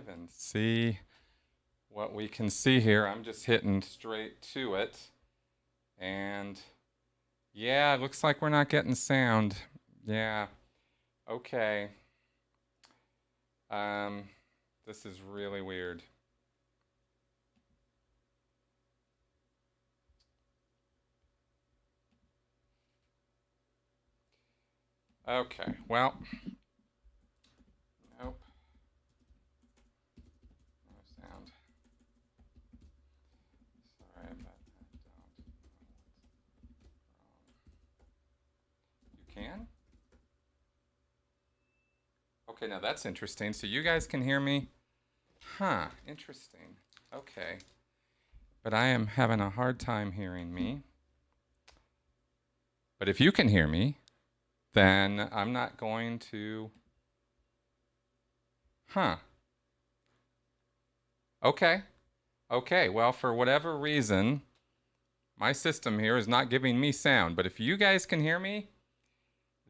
live and see what we can see here. I'm just hitting straight to it. And yeah, it looks like we're not getting sound. Yeah. Okay. This is really weird. Okay, well, nope. No sound. Sorry about that. You can? Okay, now that's interesting. So you guys can hear me? Huh, interesting. Okay. But I am having a hard time hearing me. But if you can hear me, then I'm not going to... Huh. Okay. Okay, well, for whatever reason, my system here is not giving me sound. But if you guys can hear me,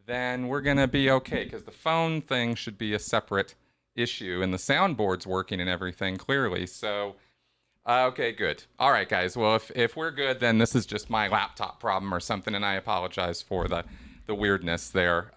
then we're going to be okay, because the phone thing should be a separate issue, and the soundboard's working and everything clearly. So, okay, good. All right, guys. Well, if we're good, then this is just my laptop problem or something, and I apologize for the weirdness there.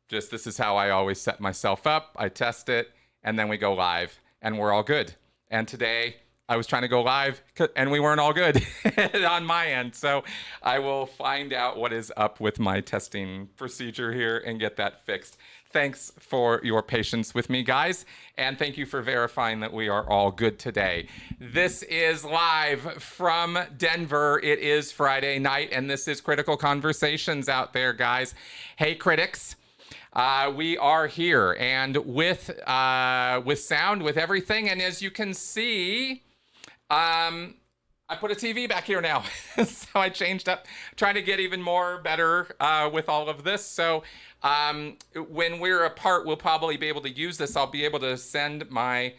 Just this is how I always set myself up. I test it, and then we go live, and we're all good. And today, I was trying to go live, and we weren't all good on my end. So I will find out what is up with my testing procedure here and get that fixed. Thanks for your patience with me, guys. And thank you for verifying that we are all good today. This is live from Denver. It is Friday night, and this is Critical Conversations out there, guys. Hey, critics. We are here, and with sound, with everything. And as you can see, I put a TV back here now. So I changed up, trying to get even more better with all of this. So when we're apart, we'll probably be able to use this. I'll be able to send my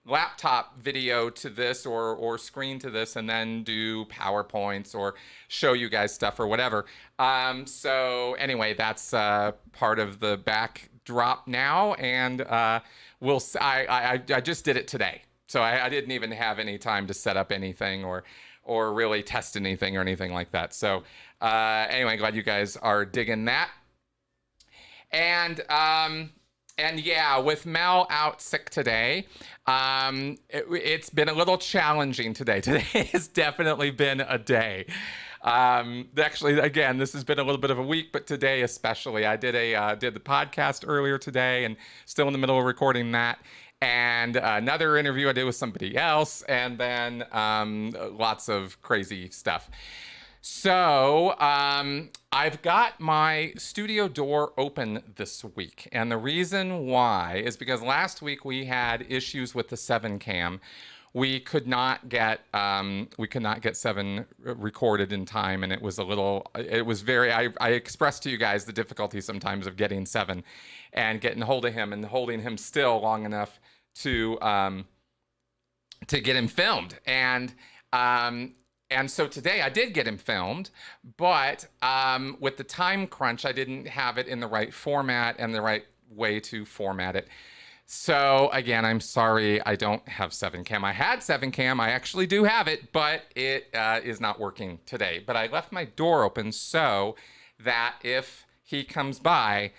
laptop video to this or screen to this, and then do PowerPoints or show you guys stuff or whatever. So anyway, that's part of the backdrop now, and I just did it today. So I didn't even have any time to set up anything or really test anything or anything like that. So anyway, glad you guys are digging that. And yeah, with Mel out sick today, it's been a little challenging today. Today has definitely been a day. Actually, again, this has been a little bit of a week, but today especially. I did the podcast earlier today, and still in the middle of recording that. And another interview I did with somebody else, and then lots of crazy stuff. So I've got my studio door open this week, and the reason why is because last week we had issues with the 7 cam. We could not get 7 recorded in time, and it was very. I expressed to you guys the difficulty sometimes of getting 7 and getting hold of him and holding him still long enough to get him filmed. And so today I did get him filmed, but with the time crunch, I didn't have it in the right format and the right way to format it. So again, I'm sorry I don't have 7 cam. I had 7 cam. I actually do have it, but it is not working today. But I left my door open so that if he comes by,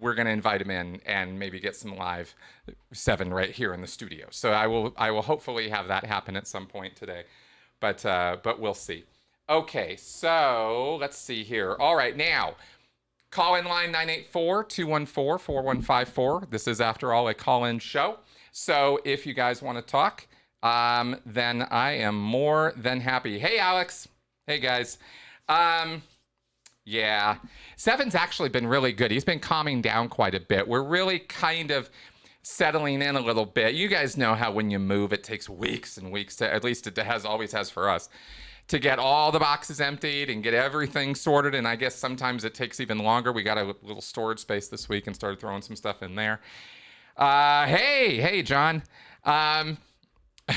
we're going to invite him in and maybe get some live 7 right here in the studio. So I will hopefully have that happen at some point today. But we'll see. Okay, so let's see here. All right, now, call-in line 984-214-4154. This is, after all, a call-in show. So if you guys want to talk, then I am more than happy. Hey, Alex. Hey, guys. Yeah, 7's actually been really good. He's been calming down quite a bit. We're really kind of settling in a little bit. You guys know how when you move, it takes weeks and weeks to, at least it always has for us, to get all the boxes emptied and get everything sorted. And I guess sometimes it takes even longer. We got a little storage space this week and started throwing some stuff in there. Hey, John.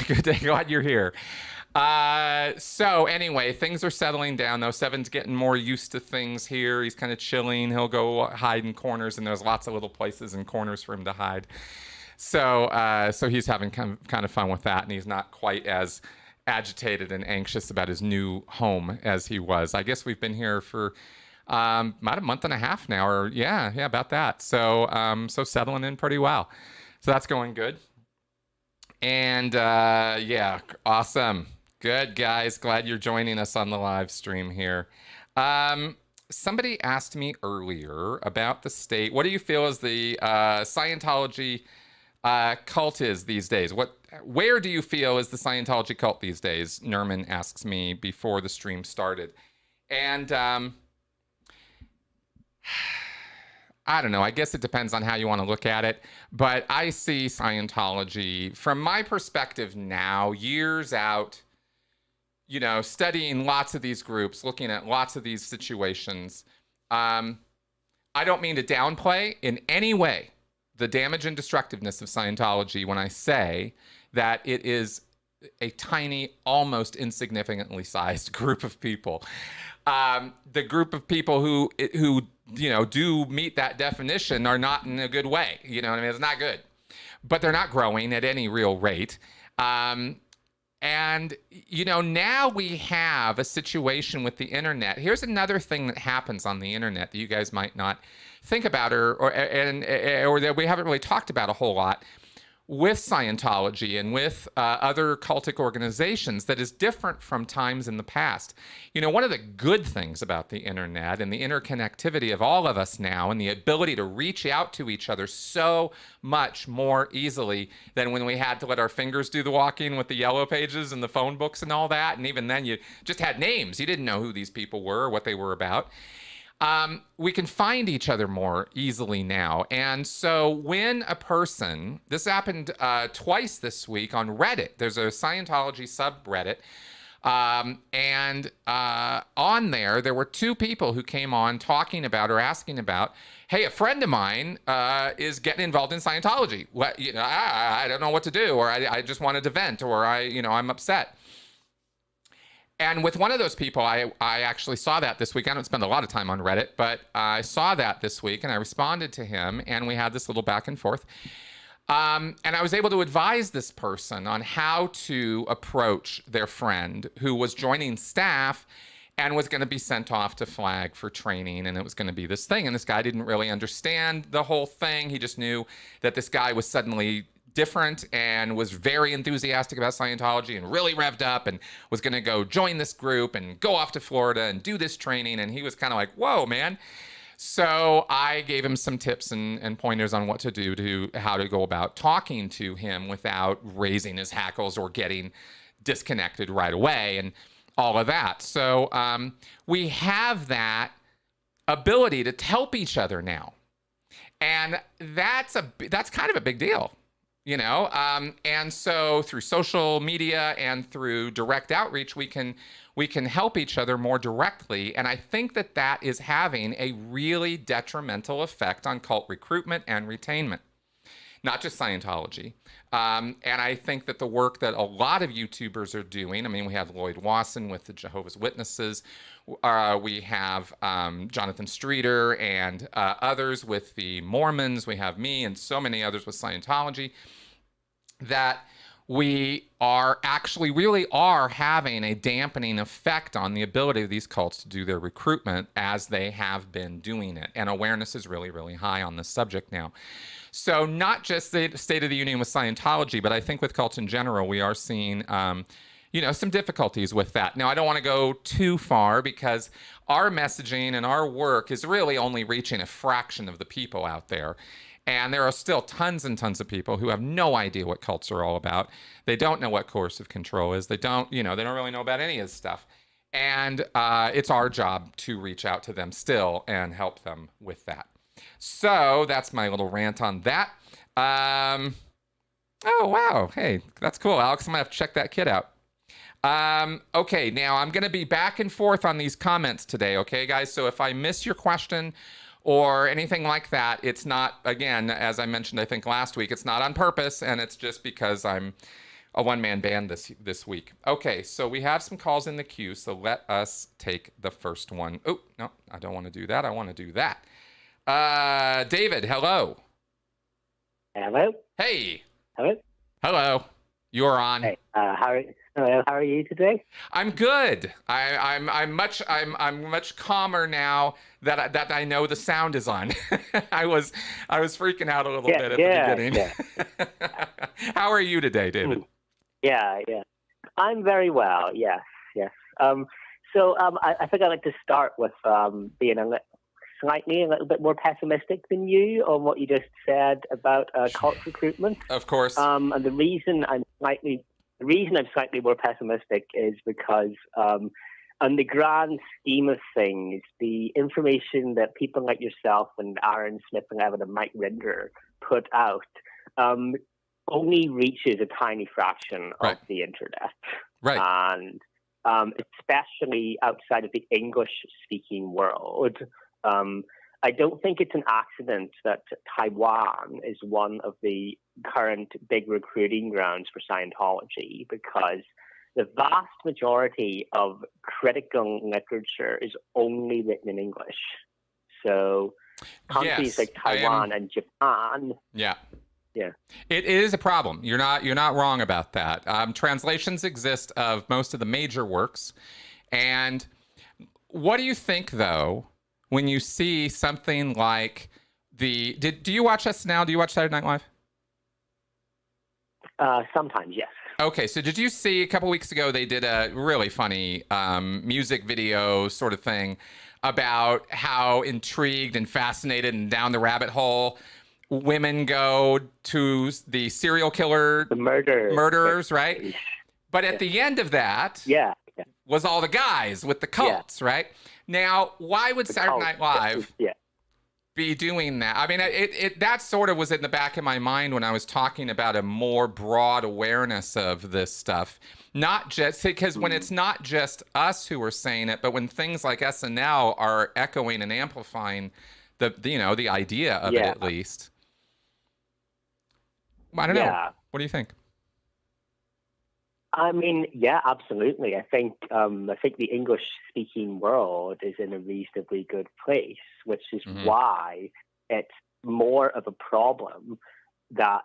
Good day. Glad you're here. So anyway, things are settling down though. 7's getting more used to things here. He's kind of chilling. He'll go hide in corners, and there's lots of little places and corners for him to hide. So he's having kind of fun with that, and he's not quite as agitated and anxious about his new home as he was. I guess we've been here for about a month and a half now, or yeah, about that. So settling in pretty well. So that's going good. And yeah, awesome. Good, guys. Glad you're joining us on the live stream here. Somebody asked me earlier about the state. What do you feel is the Scientology cult is these days? Where do you feel is the Scientology cult these days? Nerman asks me before the stream started. And I don't know. I guess it depends on how you want to look at it. But I see Scientology, from my perspective now, years out, studying lots of these groups, looking at lots of these situations. I don't mean to downplay in any way the damage and destructiveness of Scientology when I say that it is a tiny, almost insignificantly sized group of people. The group of people who do meet that definition are not in a good way. You know what I mean? It's not good. But they're not growing at any real rate. And, now we have a situation with the internet. Here's another thing that happens on the internet that you guys might not think about or that we haven't really talked about a whole lot with Scientology and with other cultic organizations that is different from times in the past. One of the good things about the internet and the interconnectivity of all of us now and the ability to reach out to each other so much more easily than when we had to let our fingers do the walking with the yellow pages and the phone books and all that. And even then you just had names. You didn't know who these people were or what they were about. We can find each other more easily now. And so when a person, this happened twice this week on Reddit. There's a Scientology subreddit. And on there were two people who came on talking about or asking about, hey, a friend of mine is getting involved in Scientology. I don't know what to do, or I just wanted to vent, or I'm upset. And with one of those people, I actually saw that this week. I don't spend a lot of time on Reddit, but I saw that this week, and I responded to him, and we had this little back and forth. And I was able to advise this person on how to approach their friend who was joining staff and was going to be sent off to Flag for training, and it was going to be this thing. And this guy didn't really understand the whole thing. He just knew that this guy was suddenly different and was very enthusiastic about Scientology and really revved up and was going to go join this group and go off to Florida and do this training. And he was kind of like, whoa, man. So I gave him some tips and pointers on what to do, how to go about talking to him without raising his hackles or getting disconnected right away and all of that. So we have that ability to help each other now. And that's kind of a big deal. And so through social media and through direct outreach, we can help each other more directly. And I think that is having a really detrimental effect on cult recruitment and retainment, not just Scientology. And I think that the work that a lot of YouTubers are doing, I mean, we have Lloyd Wasson with the Jehovah's Witnesses. We have Jonathan Streeter and others with the Mormons. We have me and so many others with Scientology, that we really are having a dampening effect on the ability of these cults to do their recruitment as they have been doing it. And awareness is really, really high on this subject now. So not just the State of the Union with Scientology, but I think with cults in general, we are seeing some difficulties with that. Now, I don't want to go too far because our messaging and our work is really only reaching a fraction of the people out there. And there are still tons and tons of people who have no idea what cults are all about. They don't know what coercive control is. They don't really know about any of this stuff. And it's our job to reach out to them still and help them with that. So that's my little rant on that. Oh, wow. Hey, that's cool, Alex. I'm going to have to check that kid out. Okay, now I'm going to be back and forth on these comments today, okay, guys? So if I miss your question or anything like that, it's not, again, as I mentioned, I think last week, it's not on purpose, and it's just because I'm a one-man band this week. Okay, so we have some calls in the queue, so let us take the first one. Oh, no, I don't want to do that. I want to do that. David, hello. Hello? Hey. Hello? Hello. You're on. Hey, hello, how are you today? I'm good. I'm much calmer now that I know the sound is on. I was freaking out a little Yeah, bit at the yeah, beginning. yeah. How are you today, David? Yeah, yeah. I'm very well, yes, yes. I think I'd like to start with being slightly a little bit more pessimistic than you on what you just said about cult recruitment. Of course. And the reason I'm slightly more pessimistic is because on the grand scheme of things, the information that people like yourself and Aaron Smith and Evan and Mike Rinder put out only reaches a tiny fraction of the internet. Right. And especially outside of the English-speaking world. I don't think it's an accident that Taiwan is one of the current big recruiting grounds for Scientology, because the vast majority of critical literature is only written in English. So countries like Taiwan and Japan. Yeah. Yeah. It is a problem. You're not wrong about that. Translations exist of most of the major works. And what do you think, though, when you see something like do you watch SNL? Do you watch Saturday Night Live? Sometimes, yes. Okay, so did you see a couple weeks ago they did a really funny music video sort of thing about how intrigued and fascinated and down the rabbit hole women go to the serial killer, the murderers, right? But at the end of that, was all the guys with the cults, right? Now, why would Saturday Night Live be doing that? I mean, that sort of was in the back of my mind when I was talking about a more broad awareness of this stuff. Not just because when it's not just us who are saying it, but when things like SNL are echoing and amplifying the idea of it, at least. I don't know. What do you think? I mean, yeah, absolutely. I think the English-speaking world is in a reasonably good place, which is why it's more of a problem that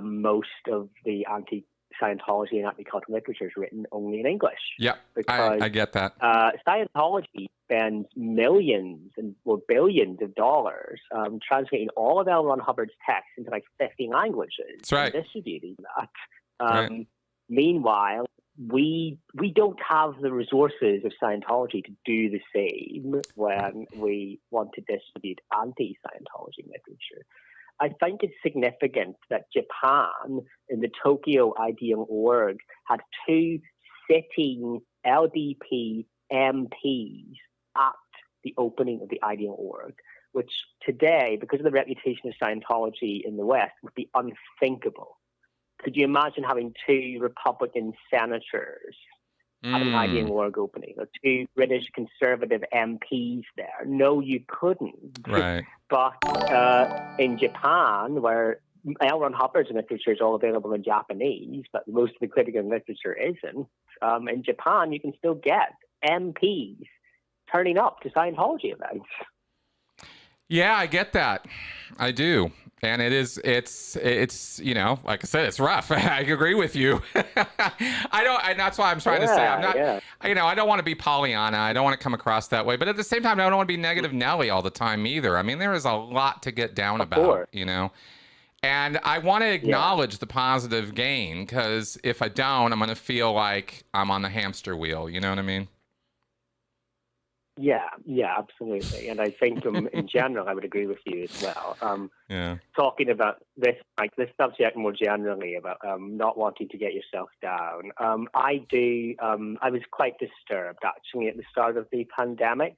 most of the anti-Scientology and anti-cult literature is written only in English. Yeah, because I get that. Scientology spends millions or billions of dollars translating all of L. Ron Hubbard's texts into like 50 languages. That's right. And distributing that. Meanwhile, we don't have the resources of Scientology to do the same when we want to distribute anti-Scientology literature. I think it's significant that Japan, in the Tokyo IDM org, had 2 sitting LDP MPs at the opening of the IDM org, which today, because of the reputation of Scientology in the West, would be unthinkable. Could you imagine having 2 Republican senators at an IDM org opening, or 2 British conservative MPs there? No, you couldn't. Right. But in Japan, where L. Ron Hubbard's literature is all available in Japanese, but most of the critical literature isn't, in Japan you can still get MPs turning up to Scientology events. Yeah, I get that. I do. And it's like I said, it's rough. I agree with you. And that's why I'm trying to say, I'm not, I don't want to be Pollyanna. I don't want to come across that way. But at the same time, I don't want to be negative Nelly all the time either. I mean, there is a lot to get down about, And I want to acknowledge the positive gain, because if I don't, I'm going to feel like I'm on the hamster wheel. You know what I mean? Yeah, absolutely. And I think in general, I would agree with you as well. Talking about this subject more generally, about not wanting to get yourself down. I was quite disturbed, actually, at the start of the pandemic.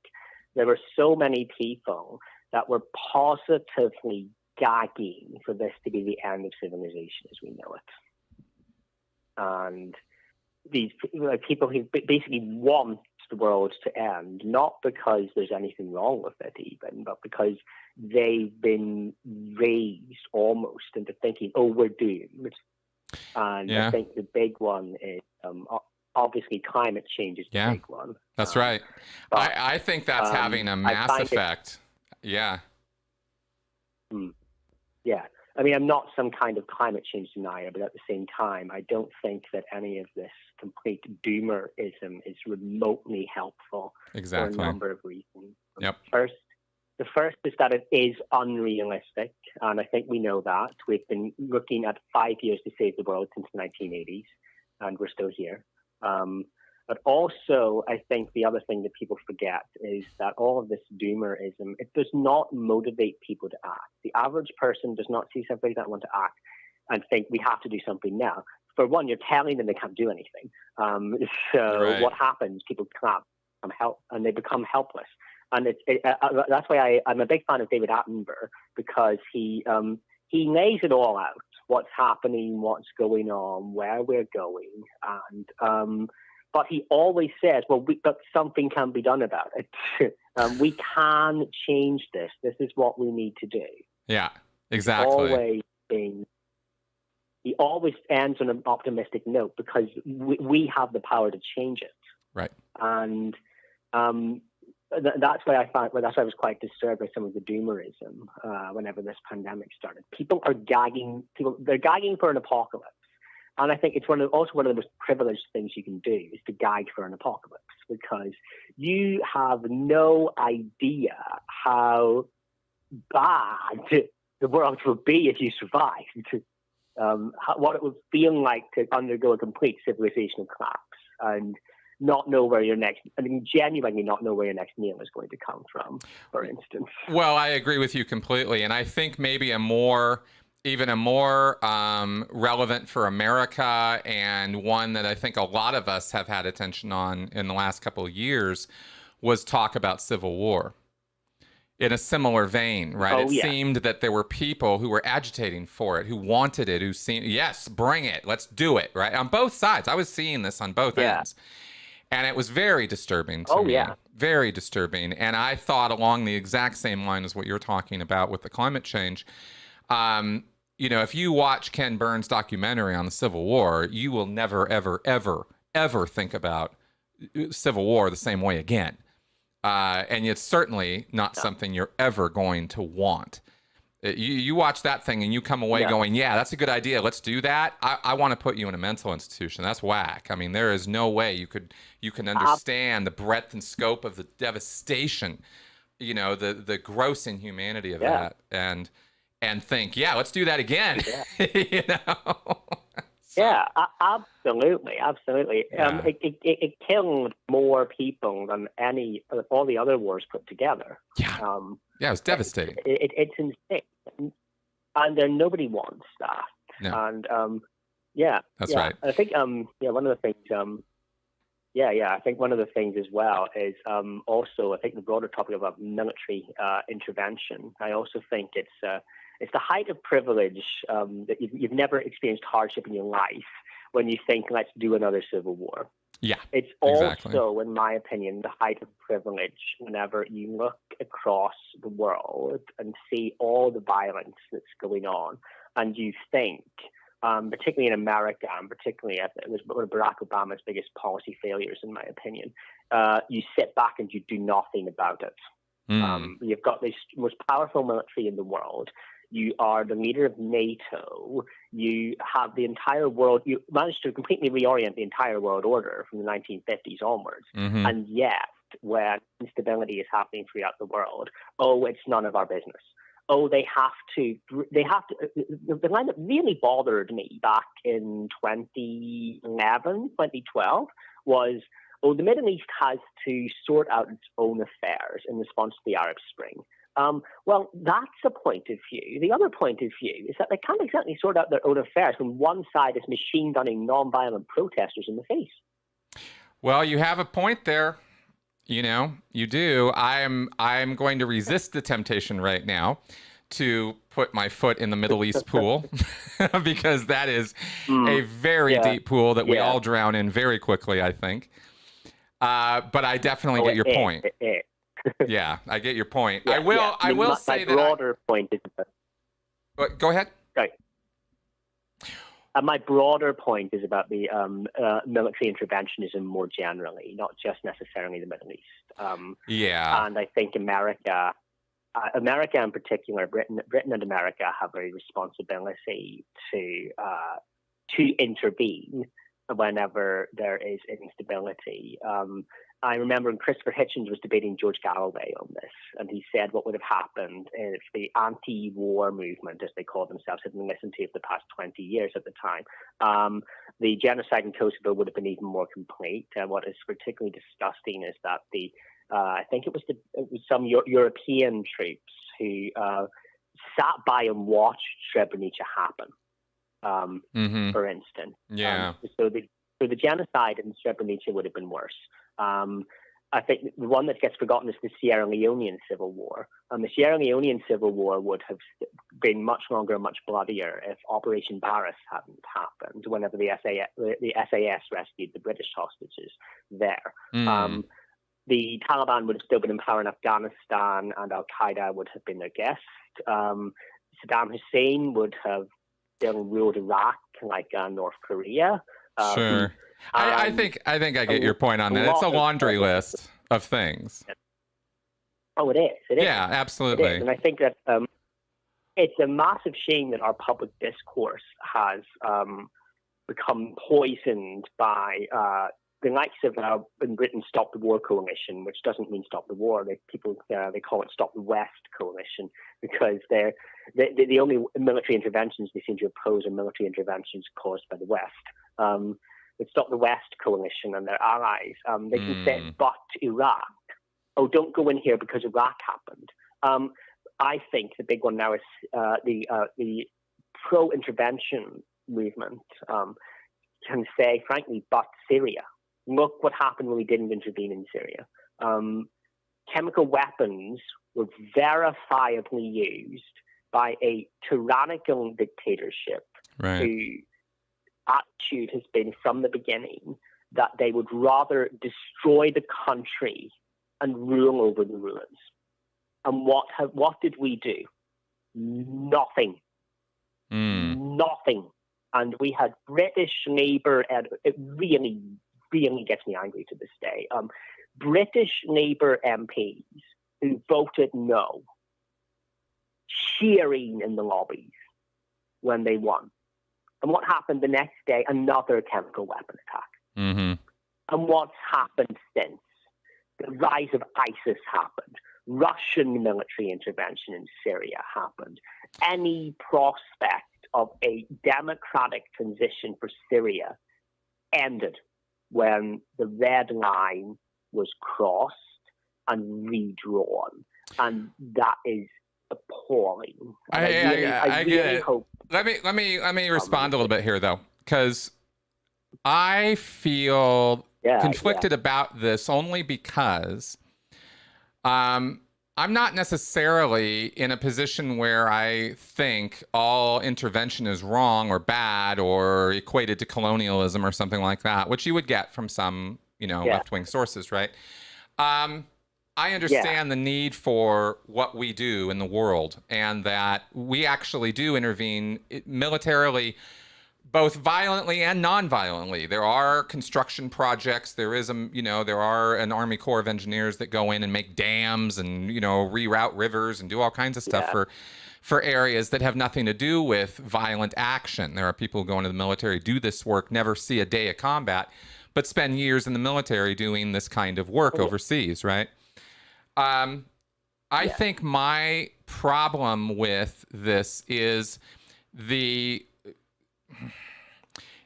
There were so many people that were positively gagging for this to be the end of civilization as we know it. And these people who basically want the world to end, not because there's anything wrong with it even, but because they've been raised almost into thinking, oh, we're doomed. And I think the big one is obviously climate change is the big one. That's right. I think that's having a mass effect. Yeah. Yeah. I mean, I'm not some kind of climate change denier, but at the same time, I don't think that any of this complete doomerism is remotely helpful for a number of reasons. Yep. The first is that it is unrealistic, and I think we know that. We've been looking at 5 years to save the world since the 1980s, and we're still here. But also, I think the other thing that people forget is that all of this doomerism, it does not motivate people to act. The average person does not see somebody that want to act and think we have to do something now. For one, you're telling them they can't do anything. What happens? People clap and they become helpless. And that's why I'm a big fan of David Attenborough, because he lays it all out: what's happening, what's going on, where we're going, and but he always says, "Well, but something can be done about it. We can change this. This is what we need to do." Yeah, exactly. He always ends on an optimistic note because we have the power to change it. Right. And that's why I was quite disturbed by some of the doomerism whenever this pandemic started. People are gagging. They're gagging for an apocalypse, and I think it's also one of the most privileged things you can do is to gag for an apocalypse, because you have no idea how bad the world will be if you survived. What it would feel like to undergo a complete civilizational collapse and not know where genuinely not know where your next meal is going to come from, for instance. Well, I agree with you completely. And I think maybe even a more relevant for America, and one that I think a lot of us have had attention on in the last couple of years, was talk about civil war. In a similar vein, right? Seemed that there were people who were agitating for it, who wanted it, who seemed, yes, bring it, let's do it, right? On both sides. I was seeing this on both ends. And it was very disturbing to me. Very disturbing. And I thought along the exact same line as what you're talking about with the climate change. If you watch Ken Burns' documentary on the Civil War, you will never, ever, ever, ever think about Civil War the same way again. And it's certainly not something you're ever going to want. You watch that thing and you come away going, yeah, that's a good idea. Let's do that. I want to put you in a mental institution. That's whack. I mean, there is no way you can understand the breadth and scope of the devastation, the gross inhumanity of that, and think, yeah, let's do that again. Yeah, absolutely. Yeah. It killed more people than all the other wars put together. Yeah, it was devastating. It's insane, and nobody wants that. No. And that's right. I think one of the things. I think one of the things as well is also, I think, the broader topic about military intervention. I also think it's the height of privilege that you've never experienced hardship in your life when you think, let's do another civil war. Yeah, it's also, in my opinion, the height of privilege whenever you look across the world and see all the violence that's going on, and you think, particularly in America, and particularly it was one of Barack Obama's biggest policy failures, in my opinion, you sit back and you do nothing about it. You've got the most powerful military in the world. You are the leader of NATO. You have the entire world. You managed to completely reorient the entire world order from the 1950s onwards. Mm-hmm. And yet, when instability is happening throughout the world, it's none of our business. They have to. The line that really bothered me back in 2011, 2012 was, the Middle East has to sort out its own affairs in response to the Arab Spring. Well, that's a point of view. The other point of view is that they can't exactly sort out their own affairs when one side is machine gunning nonviolent protesters in the face. Well, you have a point there. You do. I'm going to resist the temptation right now to put my foot in the Middle East pool because that is a very deep pool that we all drown in very quickly, I think. But I definitely get your point. Yeah, I get your point. I will say that. My broader point is. Go ahead. Right. My broader point is about the military interventionism more generally, not just necessarily the Middle East. And I think America America in particular, Britain and America have a responsibility to intervene whenever there is instability. I remember when Christopher Hitchens was debating George Galloway on this, and he said what would have happened if the anti-war movement, as they call themselves, had been listened to for the past 20 years at the time. The genocide in Kosovo would have been even more complete. What is particularly disgusting is that I think it was some European troops who sat by and watched Srebrenica happen, for instance. Yeah. So the genocide in Srebrenica would have been worse. I think the one that gets forgotten is the Sierra Leonean Civil War. The Sierra Leonean Civil War would have been much longer and much bloodier if Operation Barras hadn't happened, whenever the SAS rescued the British hostages there. The Taliban would have still been in power in Afghanistan, and Al-Qaeda would have been their guest. Saddam Hussein would have still ruled Iraq like North Korea. Sure. I think I get your point on that. It's a laundry list of things. Oh, it is. It is. Yeah, absolutely. It is. And I think that it's a massive shame that our public discourse has become poisoned by the likes of in Britain Stop the War Coalition, which doesn't mean stop the war. They call it Stop the West Coalition, because they're the only military interventions they seem to oppose are military interventions caused by the West. With Stop the West Coalition and their allies, they can say, but Iraq, oh, don't go in here because Iraq happened. I think the big one now is the pro-intervention movement can say, frankly, but Syria. Look what happened when we didn't intervene in Syria. Chemical weapons were verifiably used by a tyrannical dictatorship whose attitude has been from the beginning that they would rather destroy the country and rule over the ruins. And what did we do? Nothing. Nothing. And we had British Labour, and it really gets me angry to this day. British Labour MPs who voted no, cheering in the lobbies when they won. And what happened the next day? Another chemical weapon attack. And what's happened since? The rise of ISIS happened. Russian military intervention in Syria happened. Any prospect of a democratic transition for Syria ended when the red line was crossed and redrawn. And that is appalling. I really get it. Hope. Let me respond a little bit here, though, because I feel conflicted about this only because I'm not necessarily in a position where I think all intervention is wrong or bad or equated to colonialism or something like that, which you would get from some, left-wing sources, right? I understand the need for what we do in the world, and that we actually do intervene militarily, both violently and non-violently. There are construction projects. There is there are an Army Corps of Engineers that go in and make dams and reroute rivers and do all kinds of stuff for areas that have nothing to do with violent action. There are people who go into the military, do this work, never see a day of combat, but spend years in the military doing this kind of work overseas, right? I think my problem with this is the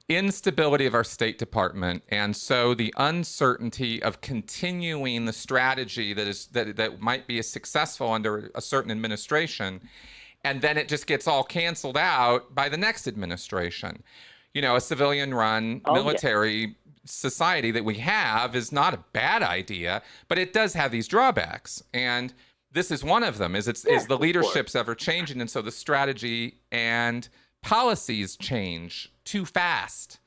instability of our State Department, and so the uncertainty of continuing the strategy that might be successful under a certain administration, and then it just gets all canceled out by the next administration. A civilian-run military society that we have is not a bad idea, but it does have these drawbacks, and this is one of them. Is the leadership's ever changing, and so the strategy and policies change too fast,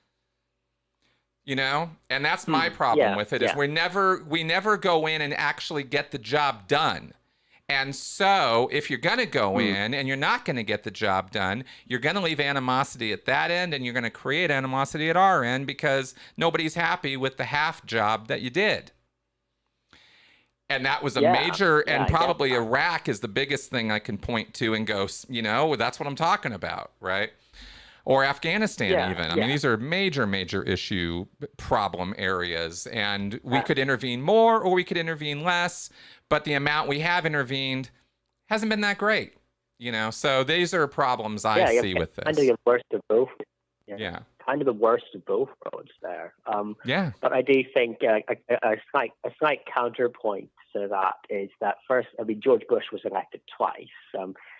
and that's my problem with it. Is we never go in and actually get the job done. And so if you're going to go in and you're not going to get the job done, you're going to leave animosity at that end, and you're going to create animosity at our end because nobody's happy with the half job that you did. And that was a major, and probably Iraq is the biggest thing I can point to and go, that's what I'm talking about, right? Or Afghanistan even. I mean, these are major issue problem areas, and we could intervene more or we could intervene less, but the amount we have intervened hasn't been that great, So these are problems I see with this. Kind of the worst of both. Kind of the worst of both worlds there. But I do think a slight counterpoint to that is that first, George Bush was elected twice.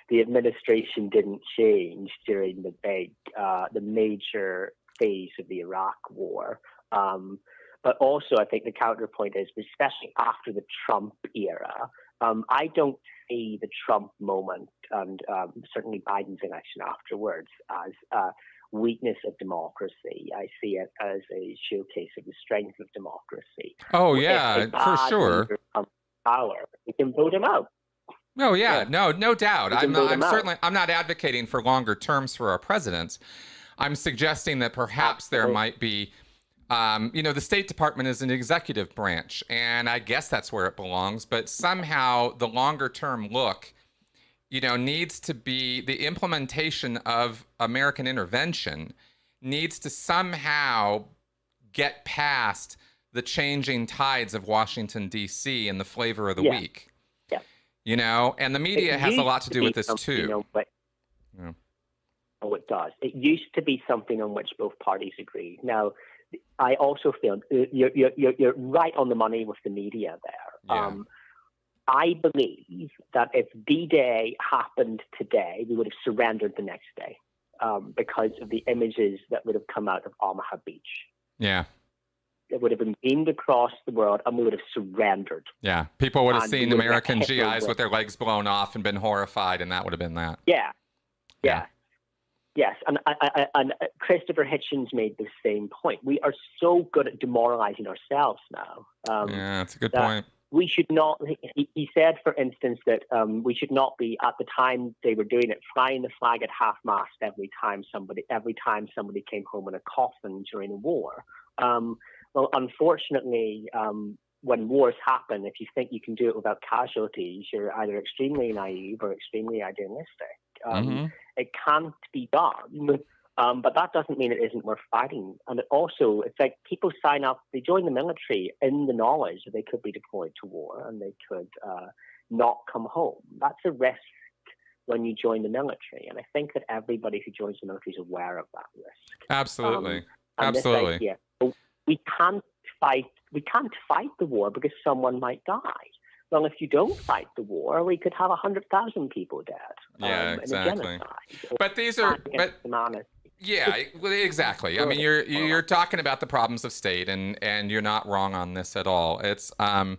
The administration didn't change during the major phase of the Iraq War. But also, I think the counterpoint is, especially after the Trump era, I don't see the Trump moment and certainly Biden's election afterwards as weakness of democracy. I see it as a showcase of the strength of democracy. Oh, yeah, for sure. Power, we can vote him out. Oh, yeah, no doubt. I'm not advocating for longer terms for our presidents. I'm suggesting that perhaps there might be, the State Department is an executive branch, and I guess that's where it belongs. But somehow the longer term look, needs to be the implementation of American intervention needs to somehow get past the changing tides of Washington, D.C. and the flavor of the week. And the media has a lot to do with this too. Oh, it does. It used to be something on which both parties agree. Now, I also feel you're right on the money with the media there. Yeah. I believe that if D-Day happened today, we would have surrendered the next day because of the images that would have come out of Omaha Beach. Yeah. It would have been beamed across the world, and we would have surrendered. Yeah, people would have seen American GIs with their legs blown off and been horrified, and that would have been that. Yeah. Yes, and Christopher Hitchens made the same point. We are so good at demoralizing ourselves now. Yeah, that's a good point. We should not. He said, for instance, that we should not be, at the time they were doing it, flying the flag at half-mast every time somebody came home in a coffin during a war. Well, unfortunately, when wars happen, if you think you can do it without casualties, you're either extremely naive or extremely idealistic. It can't be done, but that doesn't mean it isn't worth fighting. And it's like people sign up, they join the military in the knowledge that they could be deployed to war and they could not come home. That's a risk when you join the military. And I think that everybody who joins the military is aware of that risk. Absolutely. We can't fight the war because someone might die. Well, if you don't fight the war, we could have 100,000 people dead. Yeah, exactly. In a genocide. But these are, yeah, exactly. I mean, you're talking about the problems of state, and you're not wrong on this at all. It's a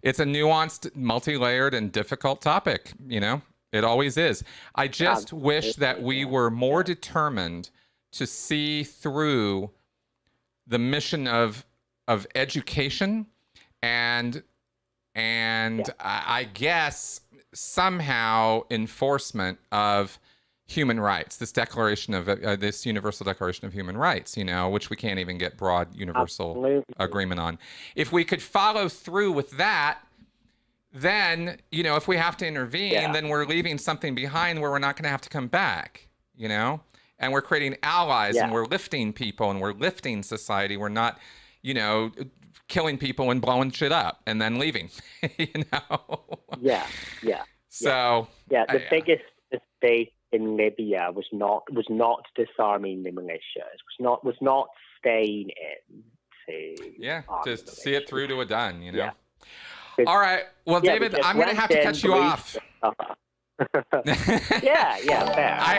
nuanced, multi-layered, and difficult topic. It always is. I just wish that we were more determined to see through the mission of education and I guess somehow enforcement of human rights, this declaration of this Universal Declaration of Human Rights, which we can't even get broad universal agreement on. If we could follow through with that, then, if we have to intervene, then we're leaving something behind where we're not going to have to come back, and we're creating allies and we're lifting people and we're lifting society. We're not, killing people and blowing shit up and then leaving, So the biggest mistake in Libya was not disarming the militias. Was not staying in to just see it through to a done. All right. Well, David, I'm going to have to cut you off. Fair.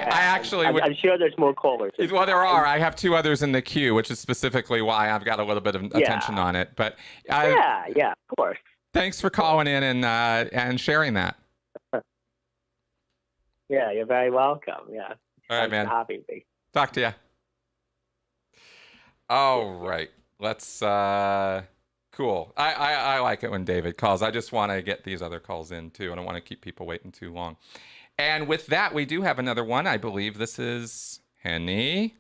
I'm sure there's more callers. Well, there are. I have two others in the queue, which is specifically why I've got a little bit of attention on it. But of course. Thanks for calling in and sharing that. Yeah, you're very welcome. Yeah. All right, man. Talk to you. All right. Let's. Cool. I like it when David calls. I just want to get these other calls in too. I don't want to keep people waiting too long. And with that, we do have another one. I believe this is Henny.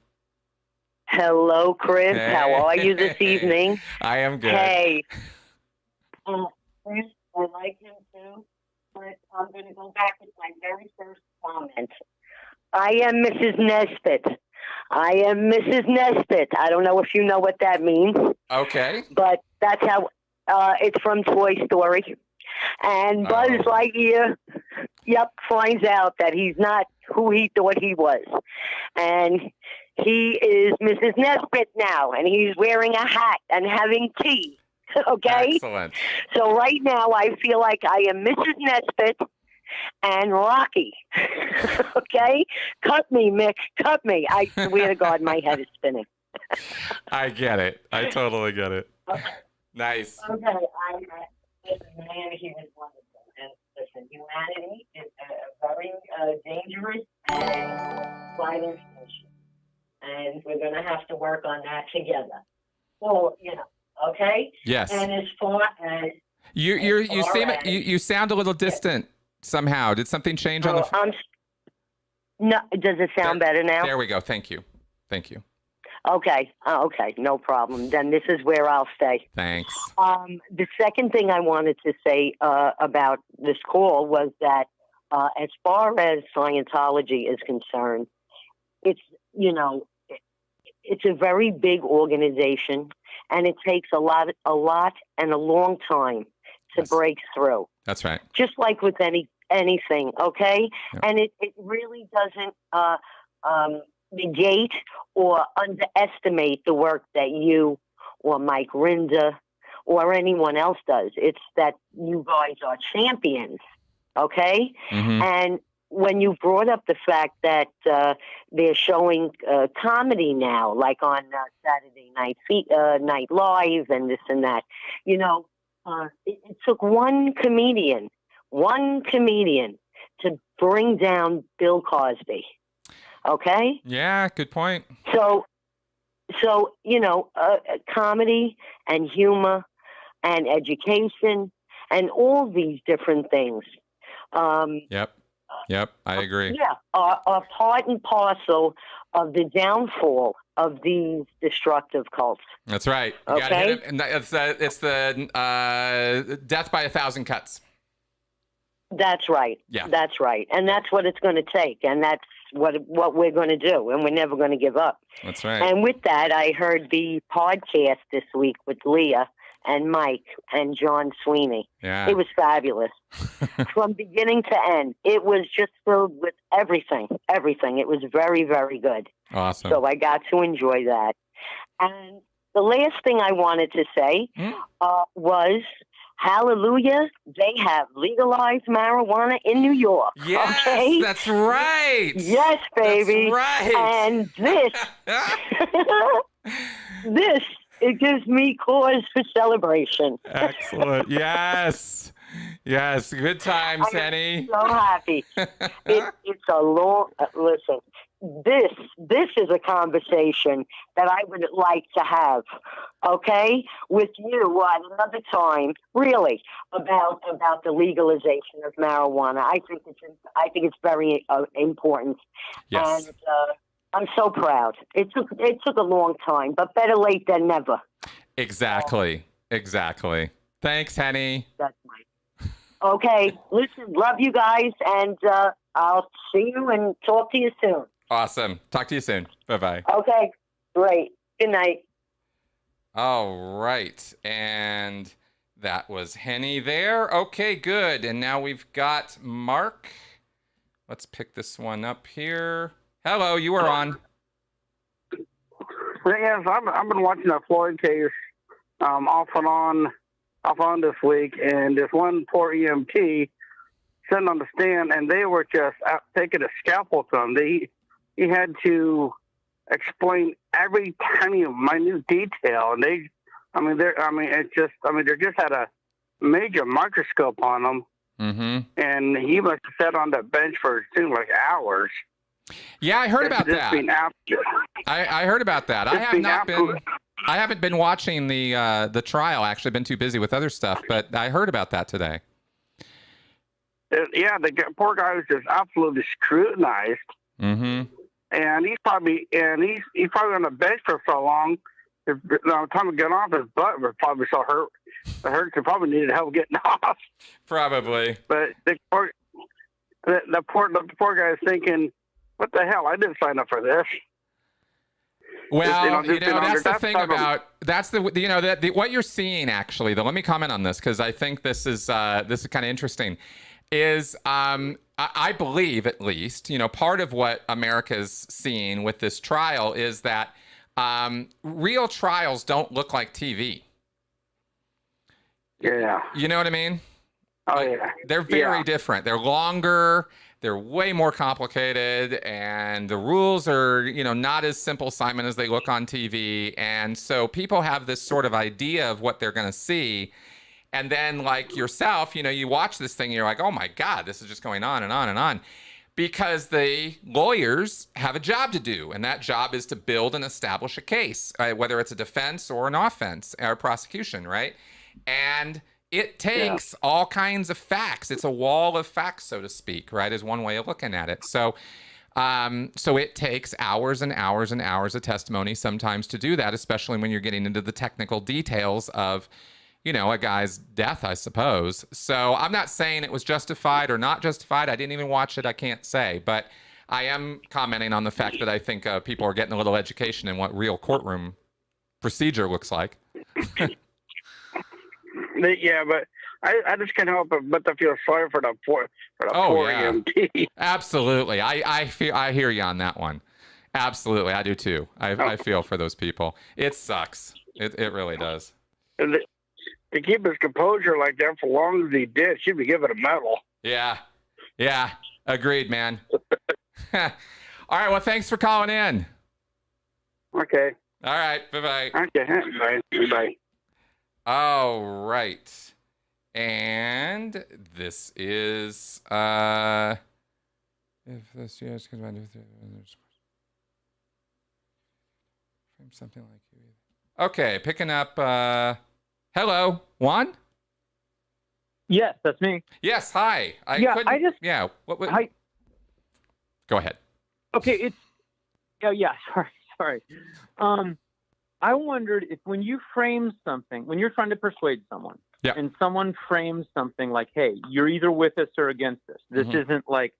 Hello, Chris. Hey. How are you this evening? I am good. Hey. I like him too, but I'm going to go back to my very first comment. I am Mrs. Nesbitt. I am Mrs. Nesbitt. I don't know if you know what that means. Okay. But that's how it's from Toy Story. And Buzz Lightyear, finds out that he's not who he thought he was. And he is Mrs. Nesbitt now, and he's wearing a hat and having tea. Okay? Excellent. So right now I feel like I am Mrs. Nesbitt and Rocky. Okay? Cut me, Mick. Cut me. I swear to God, my head is spinning. I get it. I totally get it. Okay. Nice. Okay. Listen, man, he was wonderful. And listen, humanity is a very dangerous and violent species. And we're going to have to work on that together. Well, okay? Yes. And as far as... You sound a little distant somehow. Did something change on the... No, does it sound better now? There we go. Thank you. Okay. Okay. No problem. Then this is where I'll stay. Thanks. The second thing I wanted to say about this call was that as far as Scientology is concerned, it's a very big organization, and it takes a lot and a long time to break through. That's right. Just like with anything, okay? Yep. And it really doesn't negate or underestimate the work that you or Mike Rinda or anyone else does. It's that you guys are champions, okay? Mm-hmm. And when you brought up the fact that they're showing comedy now, like on Saturday Night Live and this and that, it took one comedian to bring down Bill Cosby. Okay? Yeah, good point. So comedy and humor and education and all these different things. Yep, I agree. Yeah, are part and parcel of the downfall of these destructive cults. That's right. You gotta hit it, and it's the death by 1,000 cuts. That's right. Yeah. That's right. And that's what it's going to take. And that's what we're going to do. And we're never going to give up. That's right. And with that, I heard the podcast this week with Leah and Mike and John Sweeney. Yeah. It was fabulous. From beginning to end. It was just filled with everything. Everything. It was very, very good. Awesome. So I got to enjoy that. And the last thing I wanted to say was... Hallelujah, they have legalized marijuana in New York. Yes, okay? That's right. Yes, baby. That's right. And it gives me cause for celebration. Excellent. Yes. Good times, Henny. I'm so happy. It's a long... listen, this is a conversation that I would like to have, okay, with you at another time, really, about the legalization of marijuana. I think it's very important. Yes. And I'm so proud. It took a long time, but better late than never. Exactly. Thanks, Henny. That's right. Okay, listen, love you guys, and I'll see you and talk to you soon. Awesome. Talk to you soon. Bye-bye. Okay, great. Good night. All right. And that was Henny there. Okay, good. And now we've got Mark. Let's pick this one up here. Hello, you are on. Yes, I've been watching that Floyd case off and on this week, and this one poor EMT sitting on the stand, and they were just taking a scalpel to him. He had to explain every tiny minute detail, and they just had a major microscope on them, and he must have sat on that bench for it seemed like hours. Yeah, I heard about that. I heard about that. I haven't been watching the trial. Actually, been too busy with other stuff, but I heard about that today. Yeah, the poor guy was just absolutely scrutinized. Mm-hmm. And he's probably on the bench for so long. By the time he got off, his butt was probably so hurt. the Hertz probably needed help getting off. Probably. But the poor guy's thinking, what the hell? I didn't sign up for this. Well, that's the thing about what you're seeing actually. Though, let me comment on this because I think this is kind of interesting. Is I believe at least part of what America's seeing with this trial is that real trials don't look like TV. Yeah. You know what I mean? Oh yeah. They're very different. They're longer. They're way more complicated, and the rules are, not as simple, Simon, as they look on TV. And so people have this sort of idea of what they're going to see. And then, like yourself, you watch this thing and you're like, oh my God, this is just going on and on and on. Because the lawyers have a job to do, and that job is to build and establish a case, whether it's a defense or an offense or prosecution, right? And it takes all kinds of facts. It's a wall of facts, so to speak, right, is one way of looking at it. So it takes hours and hours and hours of testimony sometimes to do that, especially when you're getting into the technical details of, a guy's death, I suppose. So I'm not saying it was justified or not justified. I didn't even watch it. I can't say. But I am commenting on the fact that I think people are getting a little education in what real courtroom procedure looks like. Yeah, but I just can't help but to feel sorry for the poor EMT. Absolutely, I hear you on that one. Absolutely, I do too. I feel for those people. It sucks. It really does. And to keep his composure like that for as long as he did, should be given a medal. Yeah, agreed, man. All right, well, thanks for calling in. Okay. All right, bye-bye. Okay, bye. All right. And this is if this yes because something like you. Okay, picking up hello, Juan? Yes, that's me. Yes, hi. What hi. Go ahead. Okay, sorry. I wondered if when you frame something, when you're trying to persuade someone, and someone frames something like, hey, you're either with us or against us. This isn't like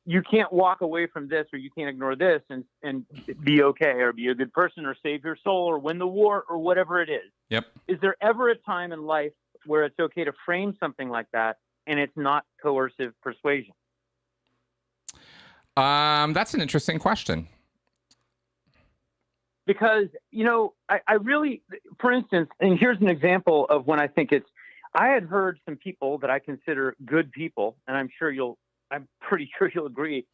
you can't walk away from this or you can't ignore this and be okay or be a good person or save your soul or win the war or whatever it is. Yep. Is there ever a time in life where it's okay to frame something like that and it's not coercive persuasion? That's an interesting question. Because, I really, for instance, and here's an example of when I think I had heard some people that I consider good people, and I'm pretty sure you'll agree,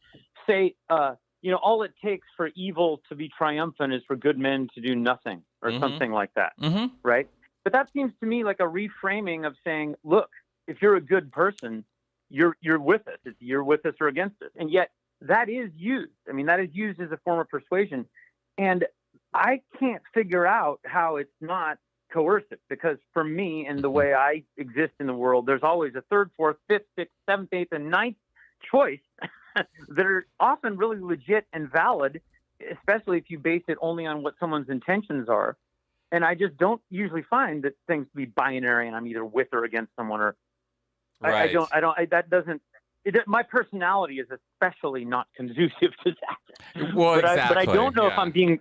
say, all it takes for evil to be triumphant is for good men to do nothing or something like that. Right. But that seems to me like a reframing of saying, look, if you're a good person, you're with us. You're with us or against us. And yet that is used. I mean, that is used as a form of persuasion. And I can't figure out how it's not coercive, because for me and the way I exist in the world, there's always a third, fourth, fifth, sixth, seventh, eighth, and ninth choice that are often really legit and valid, especially if you base it only on what someone's intentions are. And I just don't usually find that things to be binary and I'm either with or against someone, or right. My personality is especially not conducive to that. Well, exactly. But I don't know if I'm being.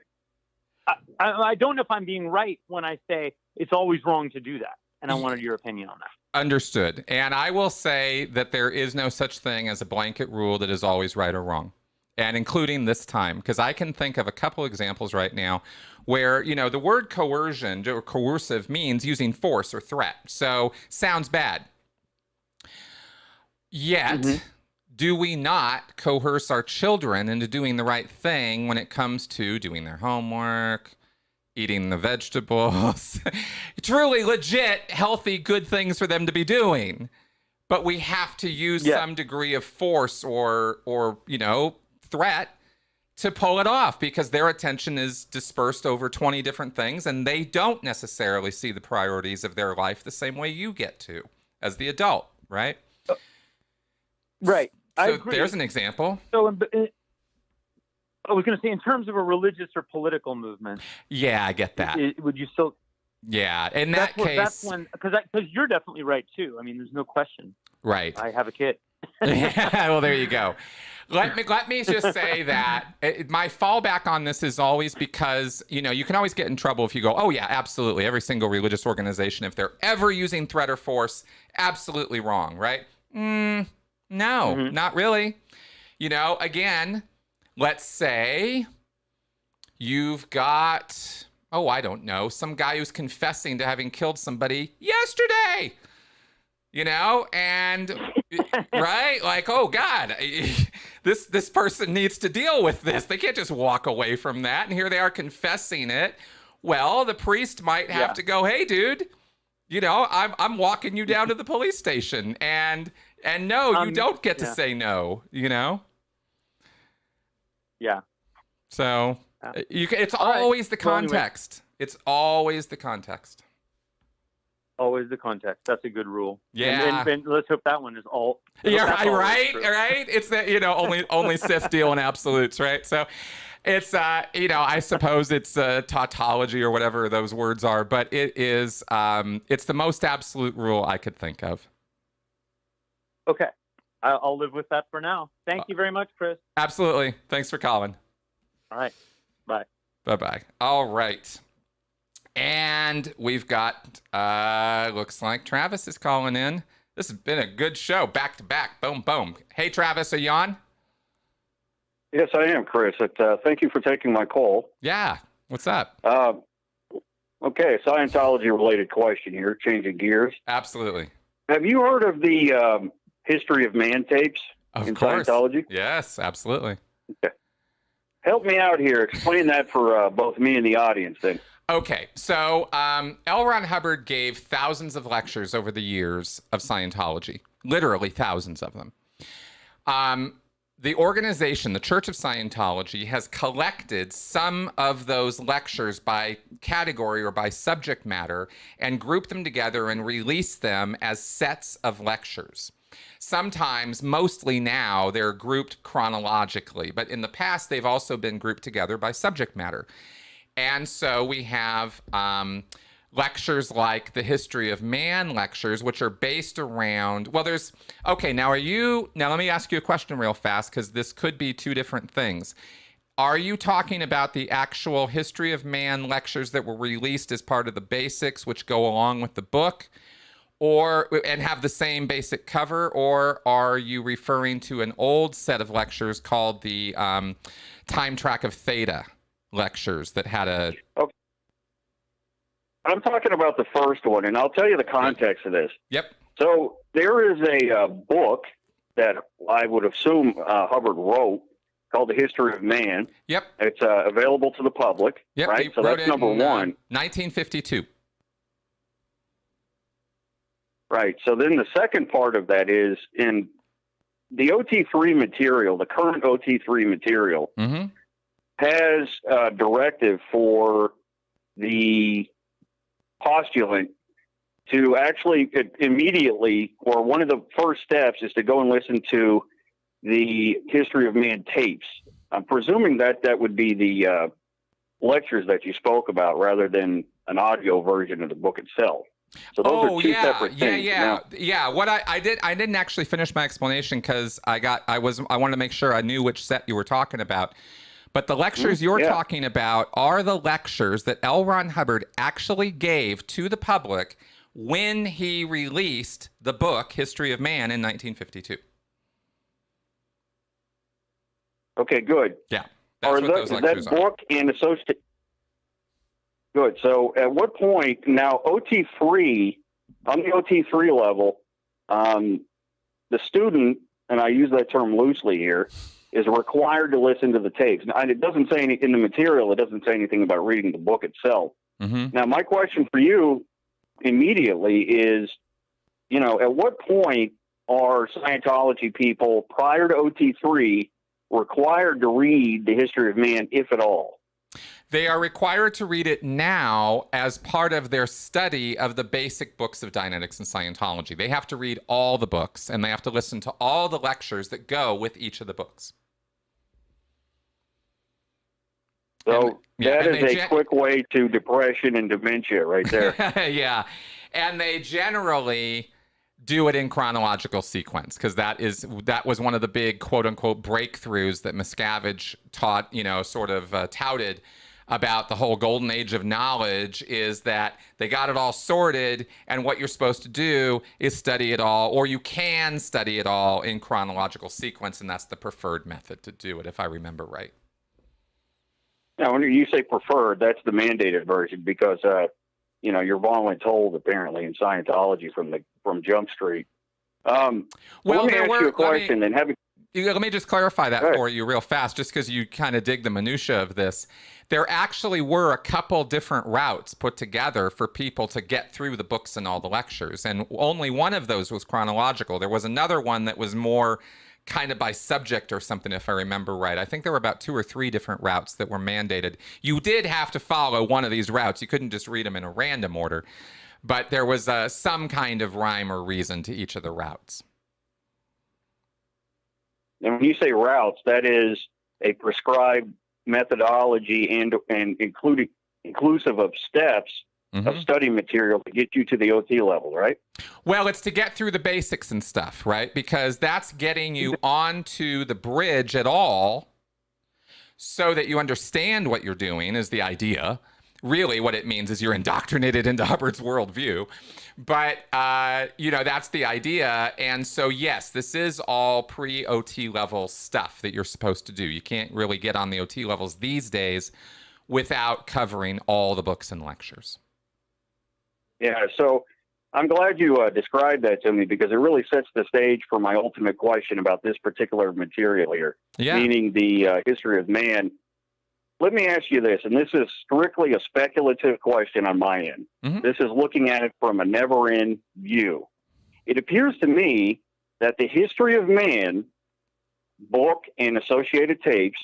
I don't know if I'm being right when I say it's always wrong to do that. And I wanted your opinion on that. Understood. And I will say that there is no such thing as a blanket rule that is always right or wrong, and including this time, because I can think of a couple examples right now where, the word coercion or coercive means using force or threat. So sounds bad. Yet, do we not coerce our children into doing the right thing when it comes to doing their homework, eating the vegetables, truly legit, healthy, good things for them to be doing? But we have to use some degree of force or threat to pull it off, because their attention is dispersed over 20 different things, and they don't necessarily see the priorities of their life the same way you get to as the adult, right? Right. So I agree. There's an example. So I was going to say, in terms of a religious or political movement. Yeah, I get that. Would you still? Yeah, in that case, that's when because you're definitely right too. I mean, there's no question. Right. I have a kid. Yeah, well, there you go. Let me just say that my fallback on this is always because, you know, you can always get in trouble if you go, oh, yeah, absolutely. Every single religious organization, if they're ever using threat or force, absolutely wrong, right? No, not really. You know, again, let's say you've got, oh, I don't know, some guy who's confessing to having killed somebody yesterday. You know, and right, like, oh God, this person needs to deal with this. They can't just walk away from that. And here they are confessing it. Well, the priest might have to go, hey, dude, you know, I'm walking you down to the police station, and no, you don't get to say no. You know. Yeah. So it's always the context. It's always the context. Always the context. That's a good rule. Yeah. And let's hope that one is all. Yeah, right. It's that, you know, only Sith deal in absolutes, right? So it's, you know, I suppose it's tautology or whatever those words are, but it is, it's the most absolute rule I could think of. Okay. I'll live with that for now. Thank you very much, Chris. Absolutely. Thanks for calling. All right. Bye. Bye-bye. All right. And we've got, looks like Travis is calling in. This has been a good show, back to back. Boom, boom. Hey, Travis, are you on? Yes, I am, Chris. Thank you for taking my call. Yeah. What's up? Okay, Scientology-related question here, changing gears. Absolutely. Have you heard of the History of Man tapes in course. Scientology? Yes, absolutely. Okay. Help me out here. Explain that for both me and the audience, then. Okay, so L. Ron Hubbard gave thousands of lectures over the years of Scientology, literally thousands of them. The organization, the Church of Scientology, has collected some of those lectures by category or by subject matter and grouped them together and released them as sets of lectures. Sometimes, mostly now, they're grouped chronologically, but in the past, they've also been grouped together by subject matter. And so we have lectures like the History of Man lectures, which are based around, well, there's, okay, now let me ask you a question real fast, because this could be two different things. Are you talking about the actual History of Man lectures that were released as part of the basics, which go along with the book, and have the same basic cover, or are you referring to an old set of lectures called the Time Track of Theta lectures that had a... Okay. I'm talking about the first one, and I'll tell you the context of this. Yep. So there is a book that I would assume Hubbard wrote called The History of Man. Yep. It's available to the public, yep. right? So that's number one. 1952. Right. So then the second part of that is in the OT3 material, the current OT3 material, has a directive for the postulant to actually immediately, or one of the first steps is to go and listen to the History of Man tapes. I'm presuming that would be the lectures that you spoke about rather than an audio version of the book itself. So those are two separate things. Yeah. What I didn't actually finish my explanation because I wanted to make sure I knew which set you were talking about. But the lectures you're talking about are the lectures that L. Ron Hubbard actually gave to the public when he released the book History of Man in 1952. Okay, good. Yeah, that's what those lectures that book and associate. Good. So at what point, now OT3, on the OT3 level, the student, and I use that term loosely here, is required to listen to the tapes. Now, it doesn't say in the material, it doesn't say anything about reading the book itself. Now, my question for you immediately is, at what point are Scientology people prior to OT3 required to read the History of Man, if at all? They are required to read it now as part of their study of the basic books of Dianetics and Scientology. They have to read all the books, and they have to listen to all the lectures that go with each of the books. So That is a quick way to depression and dementia right there. Yeah. And they generally do it in chronological sequence because that was one of the big quote unquote breakthroughs that Miscavige taught, sort of touted about the whole golden age of knowledge, is that they got it all sorted, and what you're supposed to do is study it all, or you can study it all in chronological sequence, and that's the preferred method to do it, if I remember right. Now, when you say preferred, that's the mandated version because, you're voluntold apparently in Scientology from Jump Street. Let me ask you a question. Let me just clarify that for you real fast, just because you kind of dig the minutia of this. There actually were a couple different routes put together for people to get through the books and all the lectures, and only one of those was chronological. There was another one that was more kind of by subject or something, if I remember right. I think there were about 2 or 3 different routes that were mandated. You did have to follow one of these routes. You couldn't just read them in a random order, but there was some kind of rhyme or reason to each of the routes. And when you say routes, that is a prescribed methodology and inclusive of steps of study material to get you to the OT level, right? Well, it's to get through the basics and stuff, right? Because that's getting you onto the bridge at all so that you understand what you're doing is the idea. Really, what it means is you're indoctrinated into Hubbard's worldview. But, that's the idea. And so, yes, this is all pre-OT level stuff that you're supposed to do. You can't really get on the OT levels these days without covering all the books and lectures. Yeah, so I'm glad you described that to me because it really sets the stage for my ultimate question about this particular material here, meaning the history of man. Let me ask you this, and this is strictly a speculative question on my end. This is looking at it from a never-end view. It appears to me that the history of man book and associated tapes,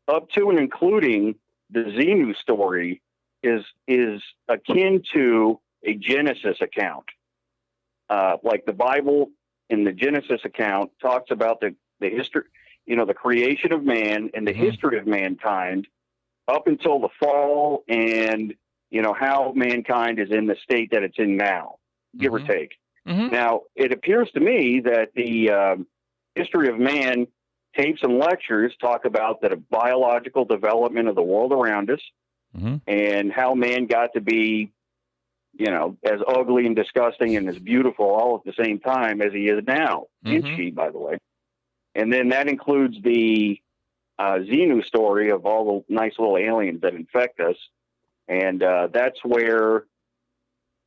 up to and including the Xenu story, is akin to a Genesis account. Like the Bible in the Genesis account talks about the history, the creation of man and the history of mankind up until the fall and, how mankind is in the state that it's in now, give or take. Now, it appears to me that the history of man tapes and lectures talk about the biological development of the world around us and how man got to be, as ugly and disgusting and as beautiful all at the same time as he is now. And she, by the way. And then that includes the Xenu story of all the nice little aliens that infect us. And that's where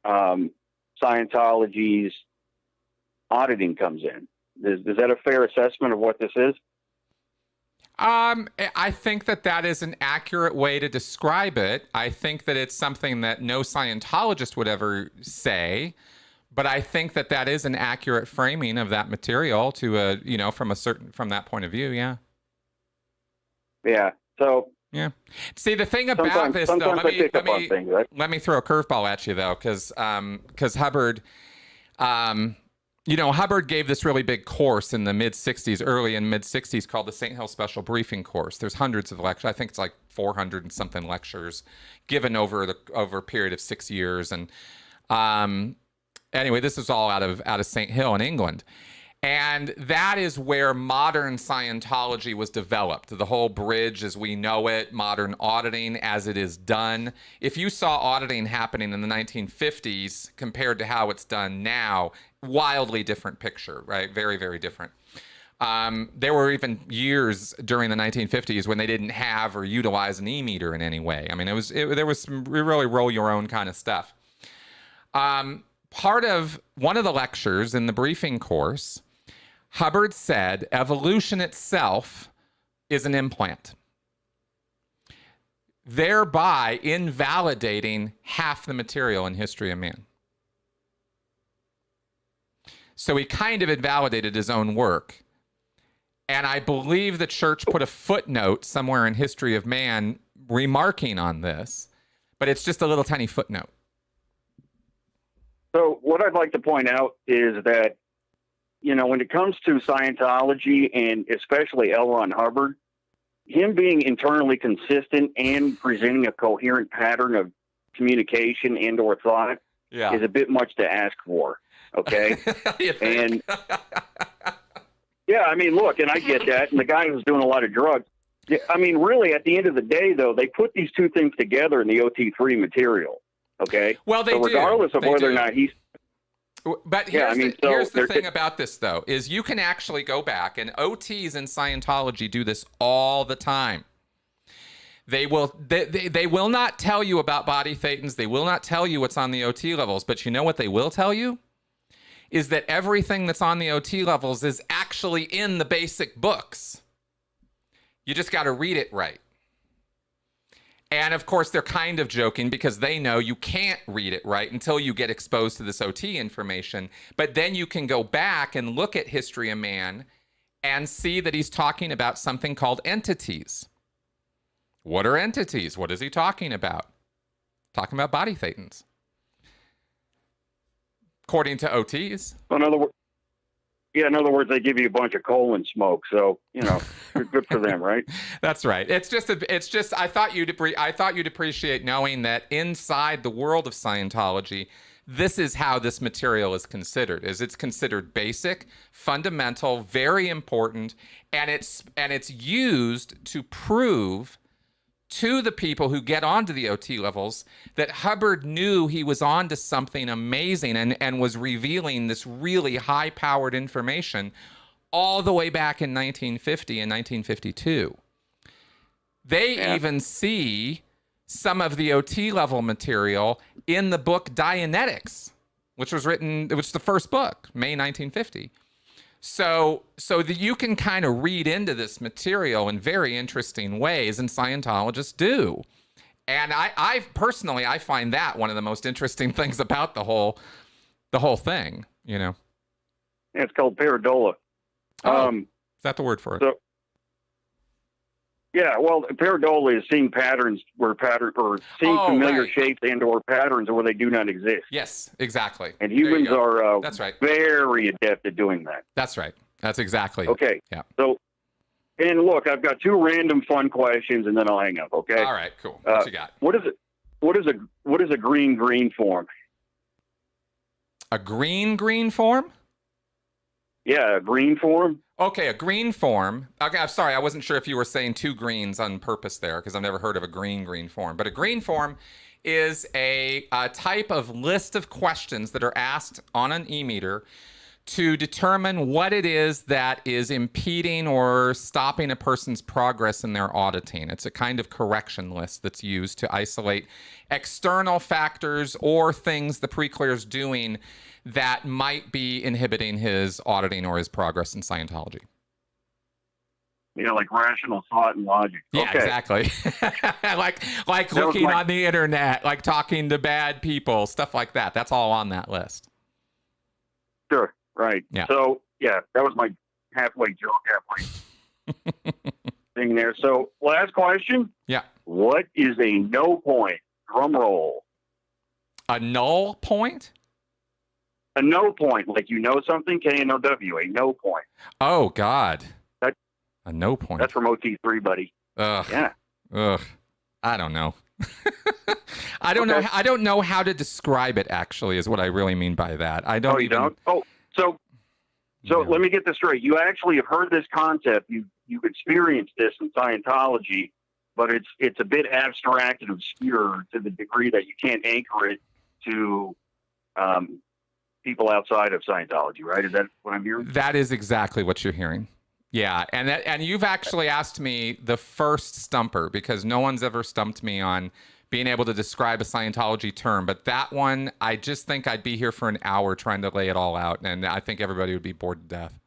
Scientology's auditing comes in. Is that a fair assessment of what this is? I think that is an accurate way to describe it. I think that it's something that no Scientologist would ever say, but I think that is an accurate framing of that material to from that point of view. Yeah. Yeah. So. Yeah. See, the thing about this, though, let me throw a curveball at you, though, because Hubbard. Hubbard gave this really big course in the early and mid 60s called the St. Hill Special Briefing Course. There's hundreds of lectures. I think it's like 400 and something lectures given over a period of 6 years. And anyway, this is all out of St. Hill in England. And that is where modern Scientology was developed. The whole bridge as we know it, modern auditing as it is done. If you saw auditing happening in the 1950s compared to how it's done now, wildly different picture, right? Very, very different. There were even years during the 1950s when they didn't have or utilize an e-meter in any way. I mean, there was some really roll your own kind of stuff. Part of one of the lectures in the briefing course, Hubbard said evolution itself is an implant, thereby invalidating half the material in History of Man. So he kind of invalidated his own work. And I believe the church put a footnote somewhere in History of Man remarking on this, but it's just a little tiny footnote. So what I'd like to point out is that, when it comes to Scientology and especially L. Ron Hubbard, him being internally consistent and presenting a coherent pattern of communication and or thought is a bit much to ask for. Okay. And yeah, I mean, look, and I get that. And the guy who's doing a lot of drugs. I mean, really, at the end of the day, though, they put these two things together in the OT3 material. Okay. Well, they do. Regardless of whether or not he's. But here's the thing about this, though, is you can actually go back, and OTs in Scientology do this all the time. They will not tell you about body thetans. They will not tell you what's on the OT levels. But you know what they will tell you? Is that everything that's on the OT levels is actually in the basic books. You just got to read it right. And of course, they're kind of joking because they know you can't read it right until you get exposed to this OT information. But then you can go back and look at History of Man and see that he's talking about something called entities. What are entities? What is he talking about? Talking about body thetans. According to OTs. In other words, they give you a bunch of colon smoke, so good for them, right? That's right. It's just. I thought you'd appreciate knowing that inside the world of Scientology, this is how this material is considered. It's considered basic, fundamental, very important, and it's used to prove to the people who get onto the OT levels that Hubbard knew he was onto something amazing and was revealing this really high-powered information all the way back in 1950 and 1952. They even see some of the OT level material in the book Dianetics, which was the first book, May 1950. So that you can kind of read into this material in very interesting ways, and Scientologists do. And I personally find that one of the most interesting things about the whole thing, Yeah, it's called pareidolia. Is that the word for it? So, yeah, well, pareidolia is seeing patterns seeing familiar shapes and or patterns where they do not exist. Yes, exactly. And humans are that's right. Very adept at doing that. That's right. That's exactly okay. It. Yeah. So, and look, I've got two random fun questions, and then I'll hang up. Okay. All right. Cool. What you got? What is a green form? A green form? Yeah, a green form. Okay, a green form. Okay, I'm sorry, I wasn't sure if you were saying two greens on purpose there, because I've never heard of a green form. But a green form is a type of list of questions that are asked on an e-meter to determine what it is that is impeding or stopping a person's progress in their auditing. It's a kind of correction list that's used to isolate external factors or things the pre-clear is doing that might be inhibiting his auditing or his progress in Scientology. Like rational thought and logic. Yeah, okay. Exactly. like looking on the internet, like talking to bad people, stuff like that. That's all on that list. Sure. Right. Yeah. So, that was my halfway thing there. So, last question. Yeah. What is a no point? Drum roll. A null point? A no point, like something, K-N-O-W, a no point. Oh, God. A no point. That's from OT3, buddy. Ugh. Yeah. Ugh. I don't know. I don't know. I don't know how to describe it, actually, is what I really mean by that. I don't don't? Oh, so let me get this straight. You actually have heard this concept. You've experienced this in Scientology, but it's a bit abstract and obscure to the degree that you can't anchor it to people outside of Scientology, right? Is that what I'm hearing? That is exactly what you're hearing. Yeah, and you've actually asked me the first stumper, because no one's ever stumped me on being able to describe a Scientology term. But that one, I just think I'd be here for an hour trying to lay it all out, and I think everybody would be bored to death.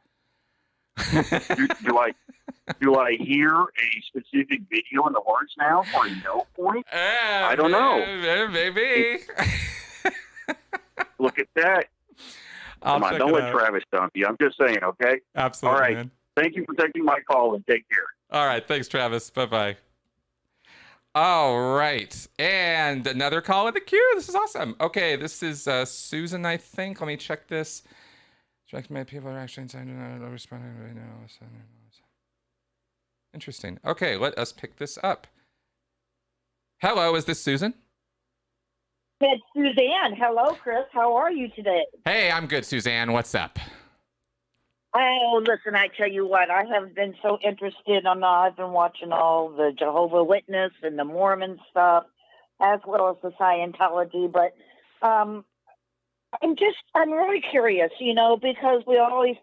Do I hear a specific video in the works now for a no point? I don't know. Maybe. Look at that. Come on, don't let Travis stump you. I'm just saying, okay? Absolutely. All right. Man. Thank you for taking my call, and take care. All right. Thanks, Travis. Bye-bye. All right. And another call in the queue. This is awesome. Okay. This is Susan, I think. Let me check this. Check my people are actually responding right now. Interesting. Okay, let us pick this up. Hello, is this Susan? It's Suzanne. Hello, Chris. How are you today? Hey, I'm good, Suzanne. What's up? Oh, listen, I tell you what, I have been so interested I've been watching all the Jehovah's Witness and the Mormon stuff, as well as the Scientology, but I'm really curious, because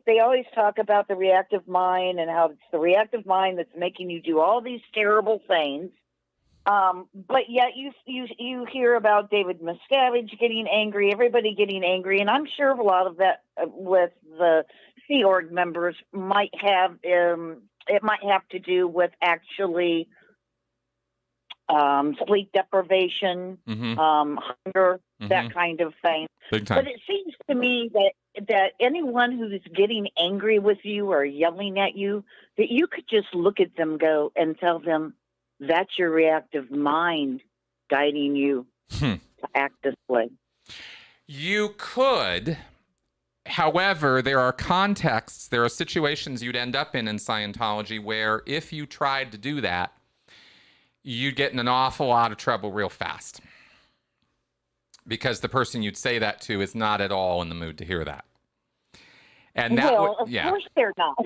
they always talk about the reactive mind and how it's the reactive mind that's making you do all these terrible things. But yet you hear about David Miscavige getting angry, everybody getting angry, and I'm sure a lot of that with the Sea Org members might have it might have to do with actually sleep deprivation, hunger, that kind of thing. Big time. But it seems to me that anyone who's getting angry with you or yelling at you, that you could just look at them and tell them, that's your reactive mind guiding you to act this way. You could. However, there are contexts, there are situations you'd end up in Scientology where if you tried to do that, you'd get in an awful lot of trouble real fast. Because the person you'd say that to is not at all in the mood to hear that. And that of course they're not.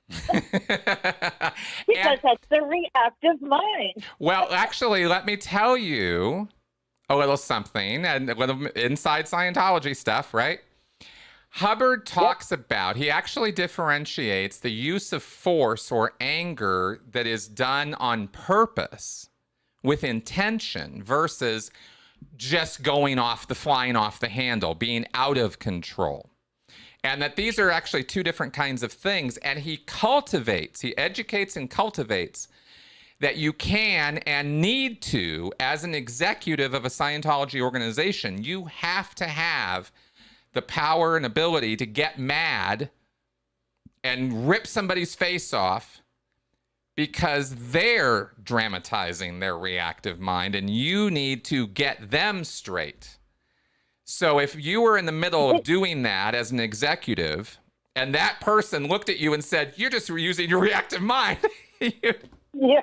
Because that's the reactive mind. Well, actually, let me tell you a little something, and a little inside Scientology stuff, right? Hubbard talks about, he actually differentiates the use of force or anger that is done on purpose with intention versus just flying off the handle, being out of control. And that these are actually two different kinds of things. And he educates and cultivates that you can and need to, as an executive of a Scientology organization, you have to have the power and ability to get mad and rip somebody's face off because they're dramatizing their reactive mind and you need to get them straight. So if you were in the middle of doing that as an executive and that person looked at you and said, you're just using your reactive mind. Yeah.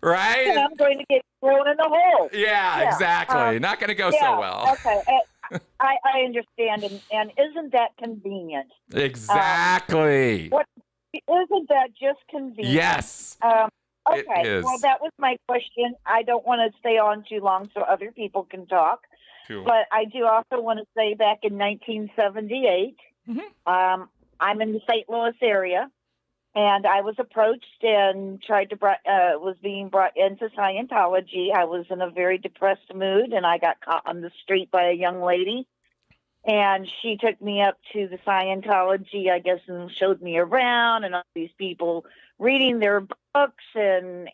Right? And I'm going to get thrown in the hole. Yeah. Exactly. Not going to go so well. Okay. I understand. And isn't that convenient? Exactly. Isn't that just convenient? Yes. Okay. It is. Well, that was my question. I don't want to stay on too long so other people can talk. Cool. But I do also want to say back in 1978, I'm in the St. Louis area, and I was approached and was being brought into Scientology. I was in a very depressed mood, and I got caught on the street by a young lady, and she took me up to the Scientology, I guess, and showed me around, and all these people reading their books, and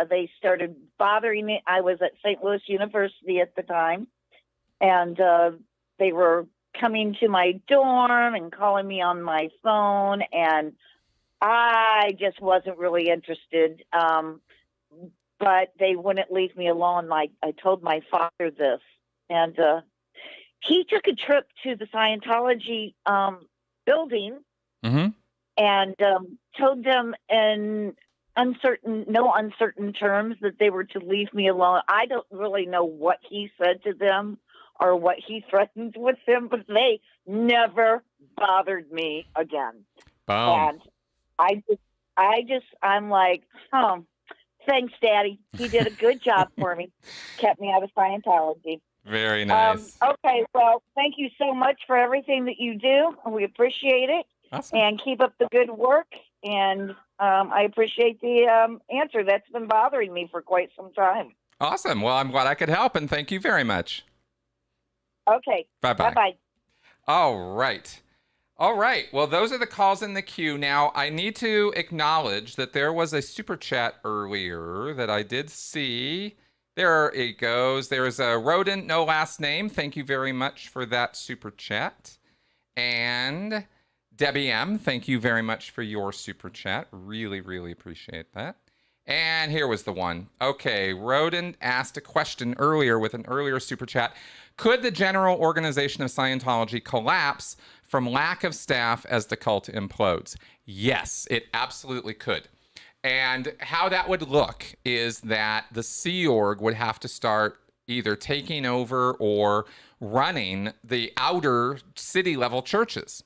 they started bothering me. I was at St. Louis University at the time. And they were coming to my dorm and calling me on my phone, and I just wasn't really interested. But they wouldn't leave me alone. Like I told my father this, and he took a trip to the Scientology building and told them in no uncertain terms that they were to leave me alone. I don't really know what he said to them or what he threatened with them, but they never bothered me again. Boom. And I'm like, thanks, Daddy. He did a good job for me. Kept me out of Scientology. Very nice. Okay, well, thank you so much for everything that you do. We appreciate it. Awesome. And keep up the good work. And I appreciate the answer. That's been bothering me for quite some time. Awesome. Well, I'm glad I could help, and thank you very much. Okay. Bye-bye. Bye-bye. All right. Well, those are the calls in the queue. Now, I need to acknowledge that there was a super chat earlier that I did see. There it goes. There's a rodent, no last name. Thank you very much for that super chat. And Debbie M., thank you very much for your super chat. Really, really appreciate that. And here was the one. Okay, Rodent asked a question earlier with an earlier super chat. Could the general organization of Scientology collapse from lack of staff as the cult implodes? Yes, it absolutely could. And how that would look is that the Sea Org would have to start either taking over or running the outer city level churches.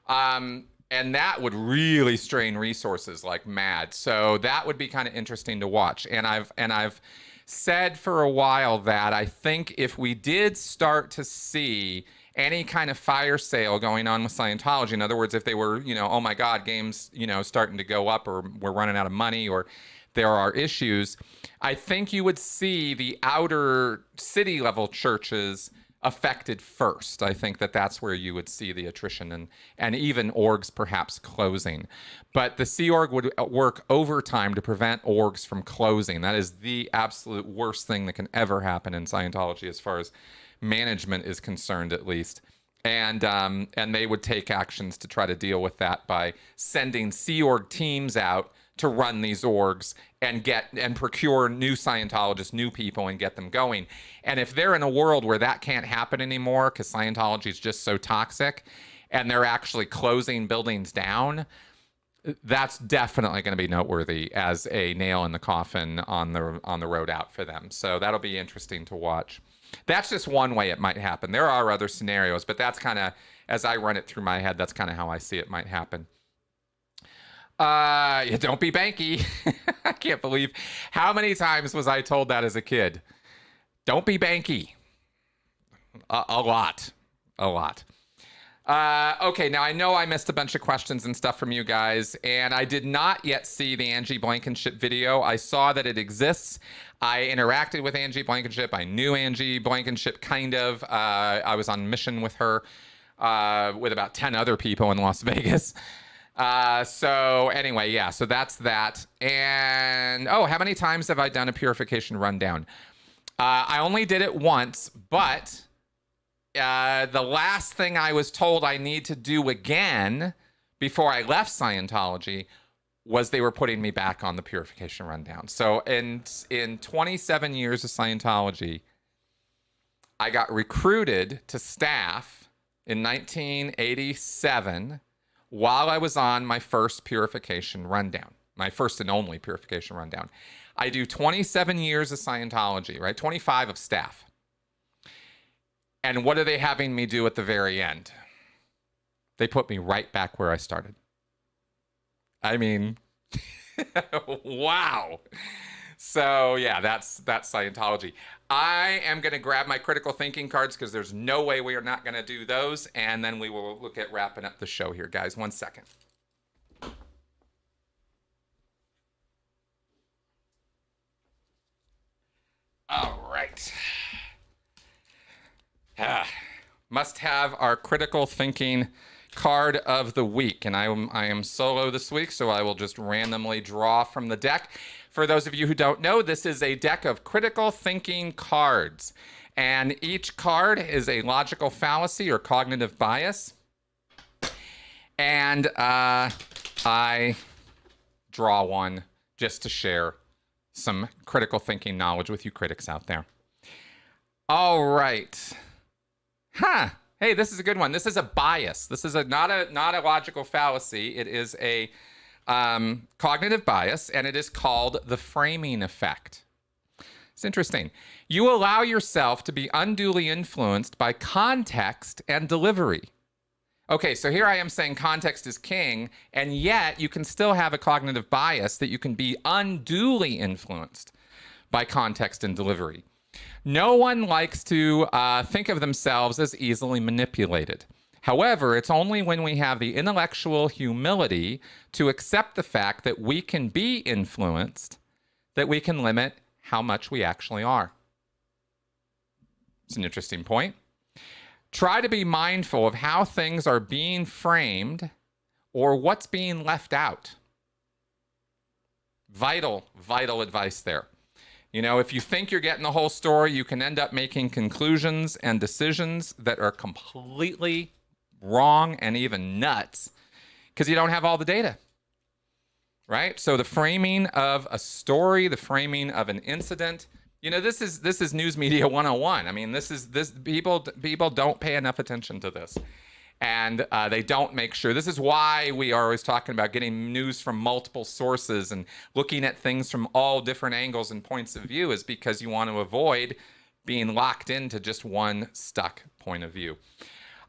And that would really strain resources like mad. So that would be kind of interesting to watch. And I've said for a while that I think if we did start to see any kind of fire sale going on with Scientology, in other words, if they were, oh my God, games, starting to go up, or we're running out of money, or there are issues, I think you would see the outer city level churches affected first. I think that's where you would see the attrition and even orgs perhaps closing. But the Sea Org would work overtime to prevent orgs from closing. That is the absolute worst thing that can ever happen in Scientology as far as management is concerned, at least. And they would take actions to try to deal with that by sending Sea Org teams out to run these orgs and procure new Scientologists, new people, and get them going. And if they're in a world where that can't happen anymore because Scientology is just so toxic and they're actually closing buildings down, that's definitely going to be noteworthy as a nail in the coffin on the road out for them. So that'll be interesting to watch. That's just one way it might happen. There are other scenarios, but that's kind of, as I run it through my head, that's kind of how I see it might happen. Don't be banky. I can't believe how many times was I told that as a kid. Don't be banky. A lot. Okay, now I know I missed a bunch of questions and stuff from you guys, and I did not yet see the Angie Blankenship video. I saw that it exists. I interacted with Angie Blankenship. I knew Angie Blankenship, kind of. I was on mission with her with about 10 other people in Las Vegas. So anyway, yeah, so that's that. And, how many times have I done a purification rundown? I only did it once, but the last thing I was told I need to do again before I left Scientology was they were putting me back on the purification rundown. So in 27 years of Scientology, I got recruited to staff in 1987 while I was on my first purification rundown, my first and only purification rundown. I do 27 years of Scientology, right? 25 of staff. And what are they having me do at the very end? They put me right back where I started. I mean, wow. So yeah, that's Scientology. I am going to grab my critical thinking cards because there's no way we are not going to do those. And then we will look at wrapping up the show here, guys. 1 second. All right. Must have our critical thinking card of the week. And I am solo this week, so I will just randomly draw from the deck. For those of you who don't know, this is a deck of critical thinking cards. And each card is a logical fallacy or cognitive bias. And I draw one just to share some critical thinking knowledge with you critics out there. All right. Hey, this is a good one. This is a bias. This is not a logical fallacy. It is a cognitive bias, and it is called the framing effect. It's interesting. You allow yourself to be unduly influenced by context and delivery. Okay, so here I am saying context is king, and yet you can still have a cognitive bias that you can be unduly influenced by context and delivery. No one likes to think of themselves as easily manipulated. However, it's only when we have the intellectual humility to accept the fact that we can be influenced that we can limit how much we actually are. It's an interesting point. Try to be mindful of how things are being framed or what's being left out. Vital advice there. If you think you're getting the whole story, you can end up making conclusions and decisions that are completely wrong and even nuts because you don't have all the data, right? So the framing of a story, the framing of an incident, this is news media 101. I mean, this people don't pay enough attention to this. and they don't make sure. This is why we are always talking about getting news from multiple sources and looking at things from all different angles and points of view, is because you want to avoid being locked into just one stuck point of view.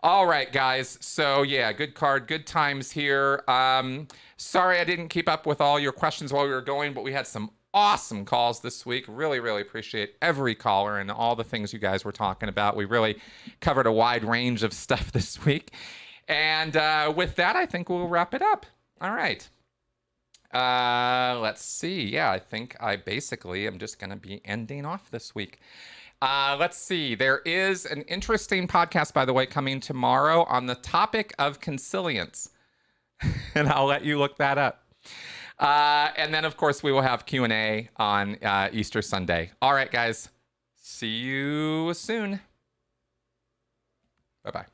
All right, guys. So yeah, good card, good times here. Sorry I didn't keep up with all your questions while we were going, but we had some awesome calls this week. Really, really appreciate every caller and all the things you guys were talking about. We really covered a wide range of stuff this week. And with that, I think we'll wrap it up. All right. Let's see. Yeah, I think I basically am just going to be ending off this week. Let's see. There is an interesting podcast, by the way, coming tomorrow on the topic of consilience. And I'll let you look that up. And then, of course, we will have Q&A on Easter Sunday. All right, guys. See you soon. Bye-bye.